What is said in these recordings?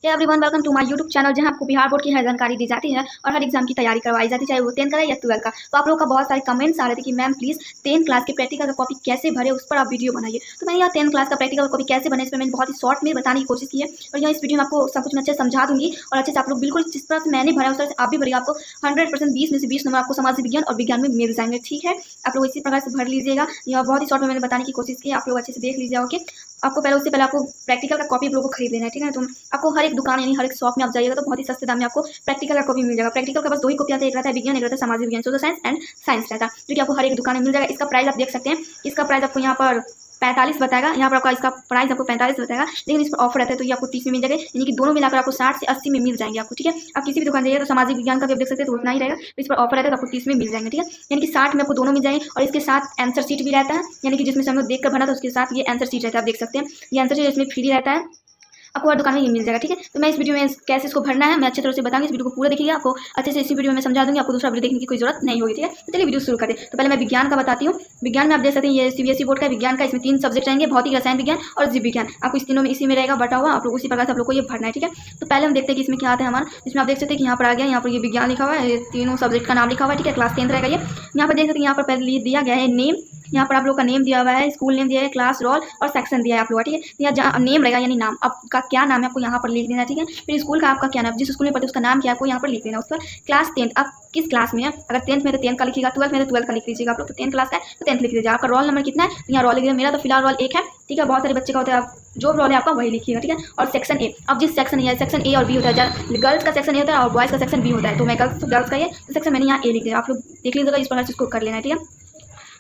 Everyone welcome to my YouTube channel जहां आपको Bihar board की हर जानकारी दी जाती है और हर एग्जाम की तैयारी करवाई जाती है, चाहे वो 10th का या 12th का। तो आप लोगों का बहुत सारे कमेंट्स आ रहे थे कि मैम प्लीज़ 10th क्लास के प्रैक्टिकल का कॉपी कैसे भरे, उस पर आप वीडियो बनाइए। तो मैंने यहाँ 10th क्लास का प्रैक्टिकल कॉपी कैसे बने इस पर मैंने बहुत ही शॉर्ट में बताने की कोशिश की है और यहाँ इस वीडियो में आपको सब कुछ मैं अच्छे समझा दूंगी और अच्छे से आप लोग बिल्कुल जिस तरह से मैंने भरा उस तरह से आप भी भरिए। आपको 100% 20 में से 20 नंबर आपको समाज विज्ञान और विज्ञान में मिल जाएंगे। ठीक है, आप लोग इसी प्रकार से भर लीजिएगा। यह बहुत ही शॉर्ट में मैंने बताने की कोशिश की है, आप लोग अच्छे से देख लीजिए। ओके, आपको पहले उससे पहले आपको प्रैक्टिकल का कॉपी आप लोगों को खरीद लेना है। ठीक है, तो आपको हर एक दुकान यानी हर एक शॉप में आप जाइएगा तो बहुत ही सस्ते दाम में आपको प्रैक्टिकल का कॉपी मिल जाएगा। प्रैक्टिकल का बस दो ही कॉपी आता है, एक रहता है विज्ञान, एक रहता है सामाजिक विज्ञान, सोशल साइंस एंड साइंस रहता है, जो कि आपको हर एक दुकान में मिल जाएगा। इसका प्राइस आप देख सकते हैं, इसका प्राइस आपको यहाँ पर 45 बताएगा, यहाँ पर आपका इसका प्राइस आपको 45 बताएगा, लेकिन इस पर ऑफर रहता है तो ये आपको 30 में मिल जाएगा, यानी कि दोनों मिलाकर आपको 60 से 80 में मिल जाएंगे आपको। ठीक है, आप किसी भी दुकान जाइए तो सामाजिक विज्ञान का भी आप देख सकते हैं तो उतना ही रहेगा, इस पर ऑफर रहता है तो आपको 30 में मिल जाएंगे। ठीक है, यानी कि 60 में आपको दोनों मिल जाएंगे और इसके साथ आंसर शीट भी रहता है, यानी कि जिसमें से हम लोग देख कर बना तो उसके साथ ये आंसर शीट रहता है, आप देख सकते हैं। ये आंसर शीट इसमें फ्री रहता है, आपको हर दुकान में ये मिल जाएगा। ठीक है, तो मैं इस वीडियो में कैसे इसको भरना है मैं अच्छी तरह से बताऊंगी। इस वीडियो को पूरा देखिए, आपको अच्छे से इसी वीडियो में समझा दूंगी, आपको दूसरा वीडियो देखने की कोई जरूरत नहीं होगी। ठीक है, तो चलिए वीडियो शुरू करते हैं। तो पहले मैं विज्ञान का बताती हूँ। विज्ञान में आप देख सकते हैं ये सीबीएसई बोर्ड का विज्ञान का, इसमें 3 सब्जेक्ट रहेंगे, भौतिक, रसायन विज्ञान और जीव विज्ञान। आपको इस तीनों में इसी में रहेगा बटा हुआ, आप लोग उसी प्रकार से आप लोग को ये भरना है। ठीक है, तो पहले हम देखते हैं कि इसमें क्या आता है हमारा। इसमें आप देख सकते हैं कि यहाँ पर आ गया, यहाँ पर ये विज्ञान लिखा हुआ है, तीनों सब्जेक्ट का नाम लिखा हुआ है। ठीक है, क्लास 10th रहेगा ये। यहाँ पर देख सकते हैं, यहाँ पर पहले दिया गया है नेम, यहाँ पर आप लोग का नेम दिया हुआ है, स्कूल नेम दिया है, क्लास रोल और सेक्शन दिया है आप लोग। ठीक है, यहाँ जहाँ नेम रहेगा यानी नाम आपका क्या नाम है आपको यहाँ पर लिख देना। ठीक है, फिर स्कूल का आपका क्या नाम, जिस स्कूल में पढ़ते उसका नाम क्या है आपको यहाँ पर लिख देना। उसके बाद क्लास 10th आप किस क्लास में है, अगर 10th में तो 10th का लिखिएगा, 12th में तो 12th का लिख लीजिएगा आप लोग। तो 10th क्लास का है तो 10th लिख लीजिएगा। आपका रोल नंबर कितना है, यहाँ रोल लिख दीजिए। मेरा तो फिलहाल रोल 1 है। ठीक है, बहुत सारे बच्चे का होता है, आप जो रोल है आपका वही लिखिएगा। ठीक है, और सेक्शन ए, अब जिस सेक्शन ए, सेक्शन ए और बी होता है, गर्ल्स का सेक्शन ए होता है और बॉयज़ का सेक्शन बी होता है, तो मैं गर्ल्स का ये सेक्शन मैंने यहाँ ए लिख दिया, आप लोग देख लीजिएगा। इस प्रकार से इसको कर लेना है। ठीक है,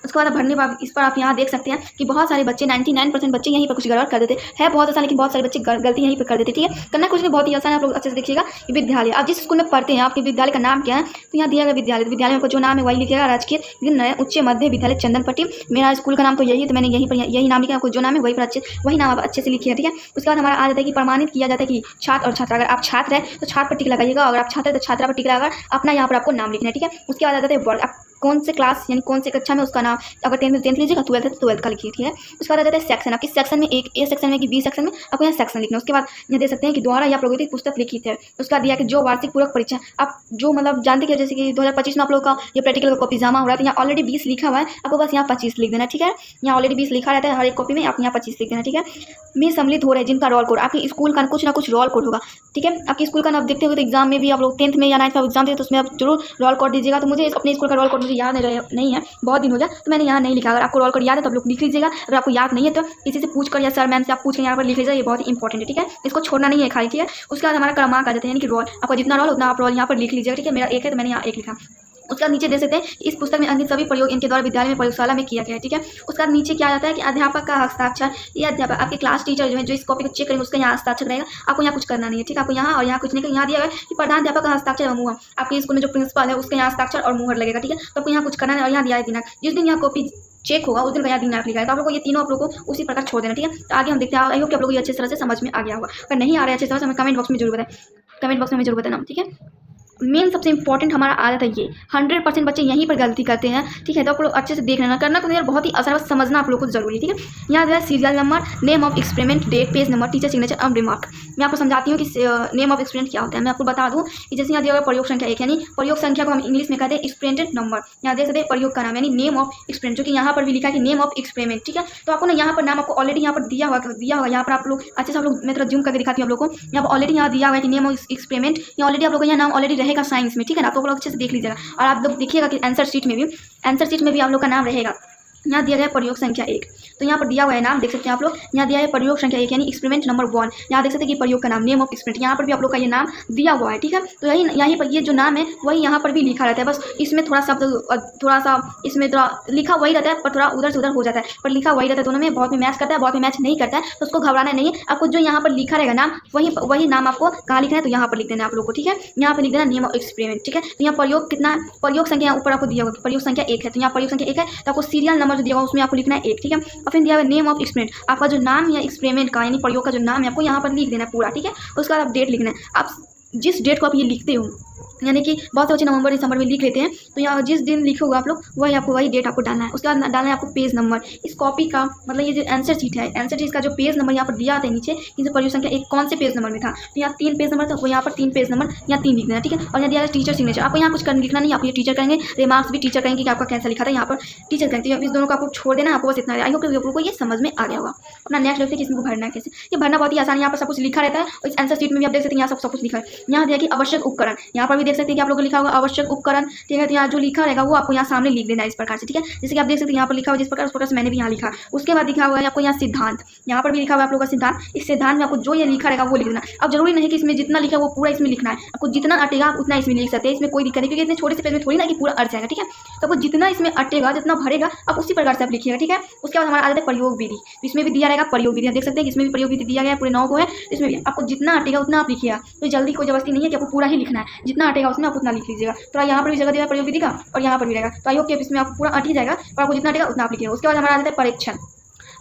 उसके बाद भरने पर इस पर आप यहाँ देख सकते हैं कि बहुत सारे बच्चे 99% बच्चे यहीं पर कुछ गड़बड़ कर देते हैं, बहुत आसान, लेकिन बहुत सारे बच्चे गलती यहीं पर कर देते। ठीक है, करना कुछ नहीं, बहुत ही आसान है, आप लोग अच्छे से देखिएगा। विद्यालय, आप जिस स्कूल में पढ़ते हैं आपके विद्यालय का नाम क्या है, तो यहाँ दिया गया विद्यालय, विद्यालय में जो नाम है वही लिखिएगा, राजकीय उच्च मध्य विद्यालय चंदनपट्टी। मेरा स्कूल का नाम तो यही है तो मैंने यहीं पर यही नाम लिखा, आपको जो नाम है वही पर वही नाम आप अच्छे से लिखिए। ठीक है, उसके बाद हमारा आ जाता है कि प्रमाणित किया जाता है कि छात्र और छात्रा, अगर आप छात्र है तो छात्र पर टिक लगाइएगा, अगर आप छात्र है तो छात्रा पर टिक लगाकर अपना यहाँ पर आपको नाम लिखना है। ठीक है, उसके बाद आ जाता है वर्ग, आप कौन से क्लास यानी कौन से कक्षा में उसका नाम, अगर 10th में 10th लीजिएगा, 12th है तो 12th का लिखिए। ठीक है, उसके बाद आ जाता है सेक्शन, आप किस सेक्शन में, एक ए सेक्शन में कि बी सेक्शन में, आपको यहाँ सेक्शन लिखना है। उसके बाद यहाँ देख सकते हैं कि द्वारा या प्रगति पुस्तक लिखित है। उसके बाद दिया कि जो वार्षिक पूरक परीक्षा, आप जो मतलब जानते हैं जैसे कि 2025 में आप लोग का ये प्रैक्टिकल का कॉपी जमा हो रहा है, तो यहाँ ऑलरेडी 20 लिखा हुआ है, आपको बस यहाँ 25 लिख देना। ठीक है, यहाँ ऑलरेडी 20 लिखा रहता है हर एक कॉपी में, आप यहाँ 25 लिख देना। ठीक है, में सम्मिलित हो रहे हैं जिनका रोल कोड, आपके स्कूल का कुछ ना कुछ रोल कोड होगा। ठीक है, आपके स्कूल का नाम देखते हुए तो एग्जाम में भी आप लोग 10th में या 9th में एग्जाम देते तो उसमें आप जरूर रोल कोड दीजिएगा। तो मुझे अपने स्कूल का रोल कोड मुझे याद नहीं है, बहुत दिन हो गया तो मैंने यहाँ नहीं लिखा। अगर आपको रोल कोड याद है तो आप लोग लिख लीजिएगा, अगर आपको याद नहीं है तो किसी से पूछ कर या सर मैम से आप पूछ कर यहाँ पर लिख लीजिएगा, ये बहुत ही इंपॉर्टेंट है। ठीक है, इसको छोड़ना नहीं है खाली। ठीक है, उसके बाद हमारा क्रमांक आ जाता है, यानी कि रोल, आपका जितना रोल उतना आप रोल यहाँ पर लिख लीजिएगा। ठीक है, मेरा 1 है तो मैंने यहाँ 1 लिखा। उसके बाद नीचे देख सकते हैं इस पुस्तक में अंकित सभी प्रयोग इनके द्वारा विद्यालय में प्रयोगशाला में किया गया है। ठीक है, उसके बाद नीचे क्या आता है कि अध्यापक का हस्ताक्षर, ये अध्यापक आपके क्लास टीचर जो है जो इस कॉपी को चेक करेंगे उसका यहाँ हस्ताक्षर रहेगा, आपको यहाँ कुछ करना नहीं है। ठीक है, आपको यहाँ और यहाँ कुछ नहीं, यहाँ दिया गया कि प्रधान अध्यापक का हस्ताक्षर और मुहर, आपके स्कूल में जो प्रिंसिपल है उसका यहाँ हस्ताक्षर और मुहर लगेगा। ठीक है, तो आपको यहाँ कुछ करना नहीं और यहाँ दिया है दिनांक, जिस दिन यहाँ कॉपी चेक होगा उस दिन का यहाँ दिनांक लिखा है, तो आप लोग को ये तीनों आप लोग को उसी प्रकार छोड़ देना। ठीक है, तो आगे हम देखते हैं। आई होप कि आप लोग को ये अच्छी तरह से समझ में आ गया होगा, अगर नहीं आ रहा है अच्छी तरह से हमें कमेंट बॉक्स में जरूर बताएं, कमेंट बॉक्स में हमें जरूर बताना। ठीक है, मेन सबसे इंपॉर्टेंट हमारा आ जाता है ये 100% बच्चे यहीं पर गलती करते हैं। ठीक है, तो आप लोग अच्छे से देख लेना, करना तो यार बहुत ही आसान, बस समझना आप लोग को जरूरी है। ठीक है, यहाँ जो है serial number, name of experiment, date, page number, teacher signature और रिमार्क। मैं आपको समझाती हूँ कि नेम ऑफ एक्सपेरिमेंट क्या होता है। मैं आपको बता दूँ कि जैसे यहाँ दिया हुआ प्रयोग संख्या 1, यानी प्रयोग संख्या को हम इंग्लिश में कहते हैं एक्सपेरिमेंट नंबर। यहाँ देख सकते हैं प्रयोग का नाम यानी नेम ऑफ एक्सपेरिमेंट, जो कि यहाँ पर भी लिखा है कि नेम ऑफ एक्सपेरिमेंट। ठीक है, तो आपको ना यहाँ पर नाम आपको ऑलरेडी यहाँ पर दिया होगा यहाँ पर आप लोग अच्छे से आप लोग मैं थोड़ा जूम करके दिखाती हूँ आप लोग को। यहाँ पर ऑलरेडी यहाँ दिया हुआ है कि नेम ऑफ एक्सपेरिमेंट, यहाँ ऑलरेडी आप लोग का यहाँ नाम ऑलरेडी रहेगा साइंस में। ठीक है ना, आप लोग अच्छे से देख लीजिएगा और आप लोग देखिएगा कि आंसर शीट में भी आप लोग का नाम रहेगा। यहाँ दिया गया है प्रयोग संख्या 1, तो यहाँ पर दिया हुआ है नाम देख सकते हैं आप लोग, यहाँ दिया है प्रयोग संख्या 1 यानी एक्सपेरिमेंट नंबर 1। यहाँ देख सकते हैं कि प्रयोग का नाम नेम ऑफ एक्सपेरिमेंट, यहाँ पर भी आप लोग का ये नाम दिया हुआ है। ठीक है, तो यहीं पर ये जो नाम है वही यहाँ पर भी लिखा रहता है, बस इसमें थोड़ा सा इसमें थोड़ा लिखा वही रहता है पर थोड़ा उधर से उधर हो जाता है, पर लिखा वही रहता है। दोनों में बहुत में मैच करता है, बहुत में मैच नहीं करता है, तो उसको घबराना नहीं है। आपको जो यहाँ पर लिखा रहेगा नाम वही नाम आपको कहाँ लिखना है, तो यहाँ पर लिख देना आप लोग को। ठीक है, यहाँ पर लिख देना नेम ऑफ एक्सपेरिमेंट। ठीक है, तो यहाँ प्रयोग कितना, प्रयोग संख्या ऊपर आपको दिया होगा, प्रयोग संख्या 1 है, तो यहाँ प्रयोग संख्या 1 है, तो आपको सीरियल नंबर जो दिया होगा उसमें आपको लिखना है 1। ठीक है, और फिर दिया हुआ नेम ऑफ एक्सपेरिमेंट, आपका जो नाम या एक्सपेरिमेंट का यानी प्रयोग का जो नाम है आपको यहाँ पर लिख देना है पूरा। ठीक है, उसके बाद आप डेट लिखना है, आप जिस डेट को आप ये लिखते हो यानी कि बहुत से बच्चे नवंबर दिसंबर में लिख लेते हैं, तो यहाँ जिस दिन लिखे होगा आप लोग वही आपको वही डेट आपको डालना है। उसके बाद डालना है आपको पेज नंबर। इस कॉपी का मतलब ये जो आंसर शीट है, आंसर शीट का जो पेज नंबर यहाँ पर दिया आता है नीचे कि जो प्रयोग संख्या 1 कौन से पेज नंबर में था, तो यहाँ 3 पेज नंबर था, वो यहाँ पर 3 पेज नंबर यहाँ 3 लिख देना, ठीक है। और यहाँ दिया है टीचर सिग्नेचर, आपको यहाँ कुछ लिखना नहीं, आप ये टीचर करेंगे, रिमार्क्स भी टीचर करेंगे कि आपका कैसा लिखा था, यहाँ पर टीचर करेंगे। तो इस दोनों को आपको छोड़ देना, आपको बस इतना। आई होप आप लोगों को ये समझ में आ गया होगा। अपना नेक्स्ट देखते हैं कि इसमें भरना है कैसे। ये भरना बहुत ही आसान, यहाँ पर सब कुछ लिखा रहता है और इस आंसर शीट में भी आप देख सकते हैं यहाँ सब कुछ लिखा है। यहाँ दिया कि आवश्यक उपकरण, यहाँ पर भी देख सकते हैं कि आप लोगों को लिखा होगा आवश्यक उपकरण, ठीक है। तो यहाँ जो लिखा रहेगा वो आपको यहाँ सामने लिख देना है इस प्रकार से, ठीक है। जैसे कि आप देख सकते हैं यहाँ पर लिखा हुआ जिस प्रकार, उस प्रकार से मैंने भी यहाँ लिखा। उसके बाद लिखा हुआ है आपको यहाँ सिद्धांत, यहाँ पर भी लिखा हुआ है आप लोगों का सिद्धांत। इस सिद्धांत में आपको जो ये लिखा रहेगा वो लिख देना। अब जरूरी नहीं कि इसमें जितना लिखा है वो पूरा इसमें लिखना है, आपको जितना अटेगा आप उतना इसमें लिख सकते हैं, इसमें कोई दिक्कत नहीं, क्योंकि इतने छोटे से पेज में थोड़ी ना कि पूरा अर्थ जाएगा, ठीक है। तो आपको जितना इसमें अटेगा, जितना भरेगा आप उसी प्रकार से आप लिखिएगा, ठीक है। उसके बाद हमारा आ जाता है प्रयोग विधि, इसमें भी दिया रहेगा प्रयोग विधि, देख सकते हैं कि इसमें भी प्रयोग विधि दिया गया है, पूरे 9 को है। इसमें भी आपको जितना अटेगा उतना आप लिखिएगा, तो जल्दी कोई जबरदस्ती नहीं है कि आपको पूरा ही लिखना है, जितना अटेगा उसमें आप उतना लिख लीजिएगा। तो यहाँ पर भी जगह दिया है प्रयोग विधि का और यहाँ पर भी रहेगा, तो आई होप कि इसमें आपको पूरा अट ही जाएगा और आपको जितना अटेगा उतना आप लिखिएगा। उसके बाद हमारा आ जाता है परीक्षण।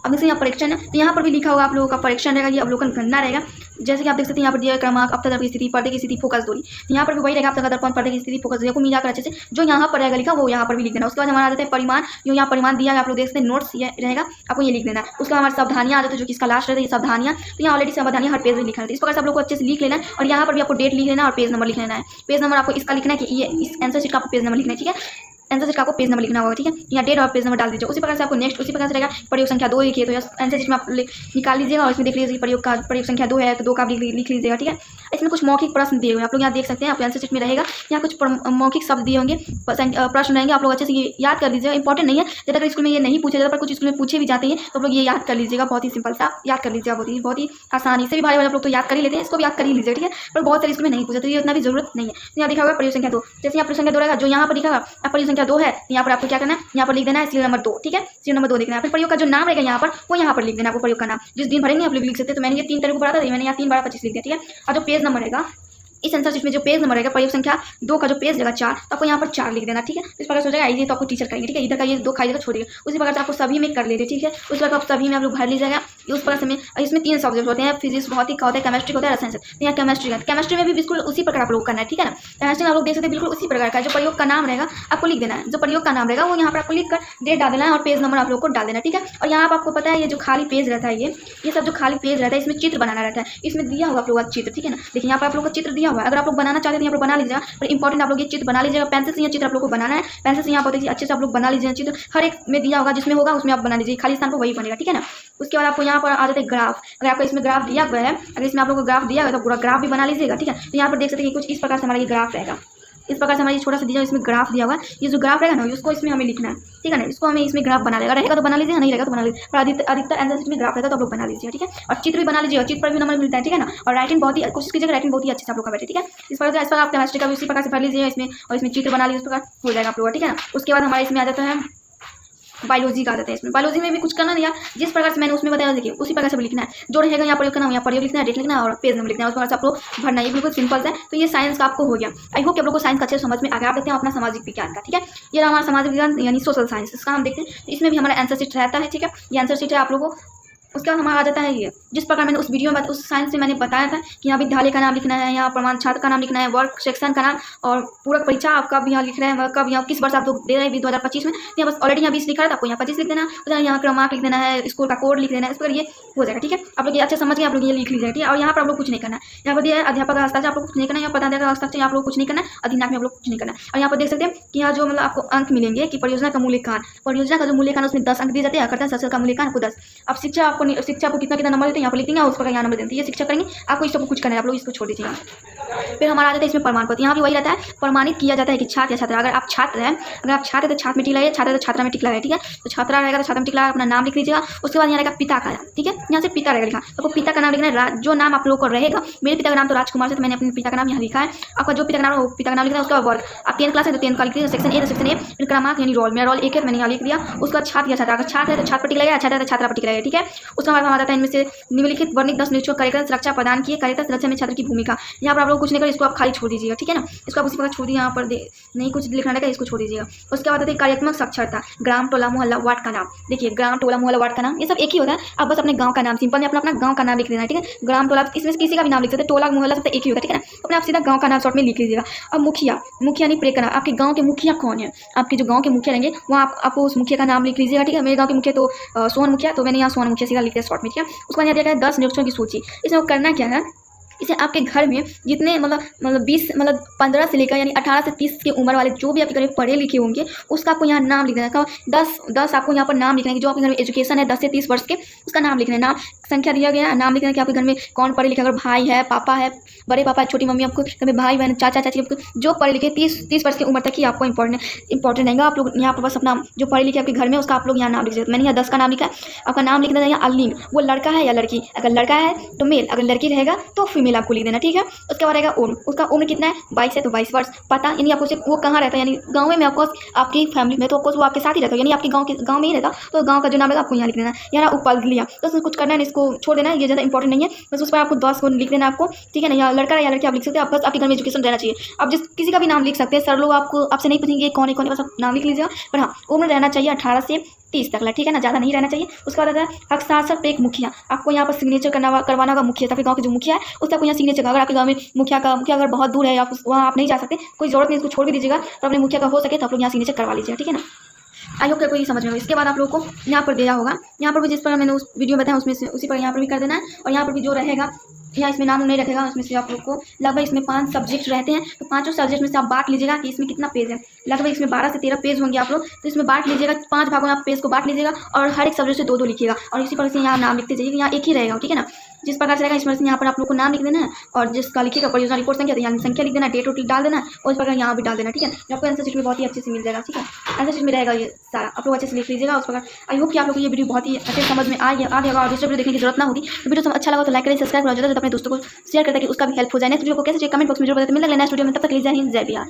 अब जैसे यहाँ परीक्षण है, तो यहाँ पर भी लिखा होगा आप लोगों का परीक्षण रहेगा, ये अवलोकन करना रहेगा। जैसे कि आप देख सकते हैं यहाँ पर दिया क्रमांक, अब तक की स्थिति, पर्दे की स्थिति, फोकस दूरी, तो यहाँ पर भी वही रहेगा, अब तक दर्पण, पर्दे की स्थिति, फोकस दूरी को मिलाकर अच्छे से जो यहाँ पर रहेगा लिखा वो यहाँ पर भी लिख देना। उसके बाद हमारा आ जाता है परिमाण, जो यहाँ परिमाण दिया है आप लोग देख सकते हैं, नोट्स ये रहेगा, आपको ये लिख देना है। उसके बाद हमारे सावधानियाँ आ जाती है, जो कि इसका लास्ट रहता है, ये सावधानियाँ, तो यहाँ ऑलरेडी सावधानियाँ हर पेज में लिखा रहता है। इस प्रकार से आप लोग को अच्छे से लिख लेना है और यहाँ पर भी आपको डेट लिख लेना और पेज नंबर लिख लेना है। पेज नंबर आपको इसका लिखना है कि ये इस आंसर शीट का आपको पेज नंबर लिखना है, ठीक है। आंसर शीट का आपको पेज नंबर लिखना होगा, ठीक है। यहाँ डेट और पेज नंबर डाल दीजिए। उसी प्रकार से आपको नेक्स्ट उसी प्रकार से रहेगा प्रयोग संख्या 2 लिखिए, तो आंसर शीट में आप निकाल लीजिएगा और इसमें देख लीजिए प्रयोग संख्या 2 है तो 2 का लिख लीजिएगा, ठीक है। इसमें कुछ मौखिक प्रश्न दिए हुए आप लोग यहाँ देख सकते हैं, आपको आंसर शीट में रहेगा, यहाँ कुछ मौखिक शब्द दिए होंगे, प्रश्न रहेंगे, आप लोग अच्छे से ये याद कर लीजिएगा। इंपॉर्टेंट नहीं है, जब तक स्कूल में ये नहीं पूछा जाता, पर कुछ स्कूल में पूछे भी जाते हैं तो आप लोग ये याद कर लीजिएगा, बहुत ही सिंपल सा याद कर लीजिएगा, बहुत ही आसानी से भी भाई आप लोग तो याद कर ही लेते हैं, इसको भी याद कर ही लीजिए, ठीक है। पर बहुत सारे स्कूल में नहीं पूछा, तो ये उतना भी जरूरत नहीं है। यहाँ लिखा होगा प्रयोग संख्या 2, जैसे यहाँ प्रयोग संख्या 2 रहेगा, जो यहाँ पर लिखा होगा अब प्रयोग संख्या 2 है, यहाँ पर आपको क्या करना है, यहाँ पर लिख देना है सीरियल नंबर 2, ठीक है। सीरियल नंबर 2 लिखना है। फिर प्रयोग का जो नाम रहेगा यहाँ पर वो यहाँ पर लिख देना, आपको प्रयोग का नाम जिस दिन भरेंगे आप लोग लिख सकते हैं। तो मैंने ये 3 तारीख को पढ़ा था, मैंने यहाँ 3 बार 25 लिख दिया, ठीक है। और जो पेज नंबर रहेगा इस आंसर शीट में जो पेज नंबर रहेगा प्रयोग संख्या 2 का जो पेज रहेगा 4, तो आपको यहाँ पर 4 लिख देना, ठीक है। इस प्रकार से हो जाएगा, ये तो आपको टीचर करेंगे, ठीक है। इधर का ये 2 खाई जगह छोड़िए, उसी प्रकार से आपको सभी में कर लेते, ठीक है। उस प्रकार आप सभी में आप लोग भर लीजिएगा। उस प्रकार से इसमें 3 सब्जेक्ट होते हैं, फिजिक्स भौतिक का होता है, केमिस्ट्री होता है, रसायन। तो यहाँ केमिस्ट्री में भी बिल्कुल उसी प्रकार आप लोग करना है, ठीक है ना। केमिस्ट्री में आप लोग देख सकते हैं बिल्कुल उसी प्रकार का जो प्रयोग का नाम रहेगा आपको लिख देना है, जो प्रयोग का नाम रहेगा वो यहाँ पर आपको लिख कर डेट डाल देना है और पेज नंबर आप लोग को डाल देना, ठीक है। और यहाँ पर आपको पता है ये जो खाली पेज रहता है, ये सब जो खाली पेज रहता है इसमें चित्र बनाना रहता है, इसमें दिया होगा आप लोग का चित्र, ठीक है ना। देखिए यहाँ पर आप लोग का चित्र दिया हुआ है, अगर आप लोग बनाना चाहते हैं यहाँ पर बना लीजिएगा, पर इंपॉर्टेंट आप लोग ये चित्र बना लीजिएगा। पेंसिल से ये चित्र आप लोग को बनाना है, पेंसिल से यहाँ पर देखिए अच्छे से आप लोग बना लीजिए चित्र, हर एक में दिया होगा, जिसमें होगा उसमें आप बना लीजिए, खाली स्थान पर वही बनेगा, ठीक है ना। उसके बाद आपको यहाँ पर आ जाता है ग्राफ, अगर आपको इसमें ग्राफ दिया हुआ है, अगर इसमें आप लोग को ग्राफ दिया हुआ है तो पूरा ग्राफ भी बना लीजिएगा, ठीक है। तो यहाँ पर देख सकते हैं कुछ इस प्रकार से हमारा ये ग्राफ रहेगा, इस प्रकार से हमारा छोटा सा दिया इसमें ग्राफ दिया हुआ है। ये जो ग्राफ रहेगा ना उसको इसमें हमें लिखना है, ठीक है ना। इसको हमें इसमें ग्राफ बना रहेगा तो बना लीजिएगा, नहीं रहेगा तो बना लीजिए। पर अधिकतर आंसर शीट में ग्राफ रहेगा तो आप लोग बना लीजिए, ठीक है। और चित्र भी बना लीजिएगा, चित्र पर भी नंबर मिलता है, ठीक है ना। और राइटिंग बहुत ही कोशिश कीजिएगा, राइटिंग बहुत ही अच्छे से आप लोग का बैठे, ठीक है। इस प्रकार आप केमिस्ट्री का भी उसी प्रकार से भर लीजिए इसमें, और इसमें चित्र बना लीजिए, उस प्रकार हो जाएगा आप लोग, ठीक है ना। उसके बाद हमारे इसमें आ जाता है बायोलॉजी का आता है। इसमें बायोलॉजी में भी कुछ करना नहीं है, जिस प्रकार से मैंने उसमें बताया देखिए उसी प्रकार से लिखना है, जो रहेगा यहाँ प्रयोग करना, यहाँ प्रयोग लिखना है, डेट लिखना है और पेज नंबर लिखना है, उस प्रकार से आप लोग भरना। ये बिल्कुल सिंपल है। तो ये साइंस का आपको हो गया। आई होप कि आप लोग को साइंस का अच्छे समझ में आ गया। आप देखते हैं अपना सामाजिक विज्ञान का, ठीक है। ये हमारा सामाजिक विज्ञान यानी सोशल साइंस, इसका हम देखते हैं। इसमें भी हमारा आंसर शीट रहता है, ठीक है। ये आंसर शीट है आप लोगों को। उसके बाद हमारा आ जाता है ये, जिस प्रकार मैंने उस वीडियो में उस साइंस में मैंने बताया था कि यहाँ विद्यालय का नाम लिखना है, यहाँ प्रमाण छात्र का नाम लिखना है, वर्क सेक्शन का नाम और पूरक परीक्षा आप कब यहाँ लिख रहे हैं, कब यहाँ किस वर्ष आप लोग दे रहे हैं 2025 में। यहाँ बस ऑलरेडी यहाँ 20 लिखा है, आपको यहाँ 25 लिख देना, यहाँ क्रमांक लिख देना है, स्कूल का कोड लिख देना है, इस पर ये हो जाएगा, ठीक है। आप लोग ये अच्छे समझ के आप लोग ये लिख लीजिए, ठीक है। और यहाँ पर आप लोग कुछ नहीं करना है, यहाँ पर दिया अध्यापक का हस्ताक्षर आप लोग कुछ नहीं करना है, यहाँ पदाधिकारी का हस्ताक्षर आप लोग कुछ नहीं करना है, अधिनायक में आप लोग कुछ नहीं करना है। और यहाँ पर देख सकते हैं कि यहाँ जो मतलब आपको अंक मिलेंगे कि परियोजना का मूल्यांकन, परियोजना का जो मूल्यांकन उसमें 10 अंक दिए जाते हैं, कर्तव्य का मूल्यांकन आपको 10। अब शिक्षा आपको कितना नंबर देते हैं यहाँ पर लिख देंगे, उस पर यहाँ नंबर देते हैं, ये शिक्षा करेंगे। आपको इसको कुछ करना है, आप लोग इसको छोड़ दीजिएगा। फिर हमारा आ जाता है इसमें प्रमाण पत्र। यहाँ भी वही रहता है, प्रमाणित किया जाता है कि छात्र या छात्रा, अगर आप छात्र हैं, अगर आप छात्र है तो छात्र में टिक लगाइए, छात्रा तो छात्रा में टिक लगाइए, ठीक है। तो छात्रा रहेगा तो छात्रा में टिक लगा, अपना नाम लिख लीजिएगा। उसके बाद यहाँ रहेगा पिता का नाम, ठीक है। यहाँ से पिता रहेगा लिखा, आपको पिता का नाम लिखना है, जो नाम आप लोग को रहेगा। मेरे पिता का नाम तो राजकुमार से, तो मैंने अपने पिता का नाम यहाँ लिखा है। आपका जो पिता का नाम है वो पिता का नाम लिखना है। उसके बाद वर्ग, आप 10 क्लास है तो 10 का लिख दीजिए, सेक्शन ए तो सेक्शन ए, फिर क्रमांक यानी रोल, मेरा रोल 1 है मैंने यहाँ लिख दिया। उसके बाद छात्र या छात्रा, अगर छात्र है तो छात्र पर टिक लगाया, छात्रा है तो छात्रा पर टिक लगाया, ठीक है। उसके बाद हमारा जाता है इनमें से निम्नलिखित वर्णित 10 निरीक्षक कार्यक्रम सुरक्षा प्रदान किए, कार्यक्रम सुरक्षा में छात्र की भूमिका। यहाँ पर आप लोग कुछ नहीं करें, इसको आप खाली छोड़ दीजिएगा, ठीक है ना। इसको आप उसी प्रकार छोड़ दिए, यहाँ पर नहीं कुछ लिखना रहेगा, इसको छोड़ दीजिएगा। उसके बाद आते हैं कार्यात्मक साक्षरता, ग्राम टोला मोहल्ला वार्ड का नाम। देखिए ग्राम टोला मोहल्ला वार्ड का नाम ये सब एक ही होता है, आप बस अपने गांव का नाम सिंपल में अपना गांव का नाम लिख देना, ठीक है। ग्राम टोला इसमें किसी का भी नाम लिख सकते हैं, टोला मोहल्ला सब एक ही होता है, ठीक है ना। अपने आप सीधा गाँव का नाम शॉर्ट में लिख लीजिएगा। अब मुखिया, मुखिया नहीं प्रे करना, आपके गाँव के मुखिया कौन है, आपके जो गाँव के मुखिया रहेंगे वहाँ आपको उस मुखिया का नाम लिख लीजिएगा, ठीक है। मेरे गाँव के मुखिया तो सोहन मुखिया, तो मैंने यहाँ सोहन मुखिया सीधा लिख दिया शॉर्ट में, ठीक है। उसके बाद यहाँ दिया गया है 10 निरीक्षणों की सूची। इसमें करना क्या है, इसे आपके घर में जितने मतलब 20 मतलब 15 से लेकर यानी 18 से 30 की उम्र वाले जो भी आपके घर में पढ़े लिखे होंगे उसका आपको यहाँ नाम लिखना है। 10 आपको यहाँ पर नाम लिखना है, जो आपके घर में एजुकेशन है 10 से 30 वर्ष के, उसका नाम लिखना है। नाम संख्या दिया गया है, नाम लिखना है कि आपके घर में कौन पढ़े लिखे, अगर भाई है, पापा है, बड़े पापा, छोटी मम्मी, आपको घर में भाई बहन, चाचा चाची, आपको जो पढ़े लिखे 30 वर्ष की उम्र तक ही आपको इंपॉर्टेंट रहेगा। आप लोग यहाँ पर बस अपना जो पढ़े लिखे आपके घर में उसका आप लोग यहाँ नाम लिख सकते हैं। मैंने यहाँ 10 का नाम लिखा है। आपका नाम लिखना है यहाँ अलीम, वो लड़का है या लड़की, अगर लड़का है तो मेल, अगर लड़की रहेगा तो फीमेल आपको लिख देना, ठीक है। उसके बाद रहेगा उम्र, उसका उम्र कितना है 22 है तो 22 वर्ष। पता यानी आपको वो कहाँ रहता है, यानी गाँव में आपको आपकी फैमिली में, तो आपको वो आपके साथ ही रहता है, यानी आपके गाँव में ही रहता, तो गाँव का जो नाम रहेगा आपको यहाँ लिख देना। यहाँ उपल लिया तो उसमें कुछ करना है, इसको छोड़ देना है, ये ज़्यादा इंपॉर्टेंट नहीं है, बस उस पर आपको 10 को लिख देना आपको, ठीक है ना। यहाँ लड़का या लड़की आप लिख सकते हैं, आप बस आपके घर में एजुकेशन रहना चाहिए। आप जिस किसी का भी नाम लिख सकते हैं, सर लोग आपको आपसे नहीं पूछेंगे कौन है, बस आप नाम लिख लीजिएगा। पर हाँ, उम्र रहना चाहिए 18 से 30 तक, ठीक है ना, ज़्यादा नहीं रहना चाहिए। उसके बाद आता है हस्ताक्षर पे एक मुखिया, आपको यहाँ पर सिग्नेचर करवाना होगा मुखिया, आपके गाँव के जो मुखिया है उसका आपको यहाँ सिग्नेचर। अगर आपके गाँव में मुखिया अगर बहुत दूर है या वहाँ आप नहीं जा सकते, कोई जरूरत नहीं, इसको छोड़ भी दीजिएगा, और अपने मुखिया का हो सके तो आप लोग यहाँ सिग्नेचर करवा लीजिएगा, ठीक है ना। आई होप कोई समझ में हो। इसके बाद आप लोगों को यहाँ पर दिया होगा, यहाँ पर भी जिस पर मैंने उस वीडियो में बताया उसमें से उसी पर यहाँ पर भी कर देना है। और यहाँ पर भी जो रहेगा, यहाँ इसमें नाम नहीं रखेगा, उसमें से आप लोग को लगभग इसमें 5 सब्जेक्ट रहते हैं, तो 5 सब्जेक्ट में से आप बांट लीजिएगा कि इसमें कितना पेज है। लगभग इसमें 12 से 13 पेज होंगे आप लोग, तो इसमें बांट लीजिएगा, 5 भागों में आप पेज को बांट लीजिएगा, और हर एक सब्जेक्ट से 2-2 लिखिएगा, और इसी प्रकार से यहाँ नाम लिखते जाइए, यहाँ एक ही रहेगा, ठीक है ना। जिस प्रकार से रहेगा इस प्रकार से यहाँ पर आप लोग को नाम लिख देना है, और जिसका लिखिएगा परियोजना रिपोर्ट संख्या, तो यहाँ संख्या लिख देना, डेट वोट डाल देना, और इस प्रकार यहाँ भी डाल देना, ठीक है। आपको आंसर शीट में बहुत ही अच्छे से मिल जाएगा, ठीक है। आंसर शीट में रहेगा ये सारा, आप लोग अच्छे से लिख लीजिएगा उस प्रकार। आई होप कि आप लोग को ये वीडियो बहुत ही अच्छे समझ में आ गया और दूसरे वीडियो देखने की जरूरत ना होगी। तो वीडियो अच्छा लगा तो लाइक करें, सब्सक्राइब करें, ज़्यादा अपने दोस्तों को शेयर करते हैं कि उसका भी हेल्प हो जाए। नेक्स्ट वीडियो को कैसे कमेंट बॉक्स में जरूर बताते हैं। मिलते हैं नेक्स्ट वीडियो में, तब तक के लिए जय हिंद, जय बिहार।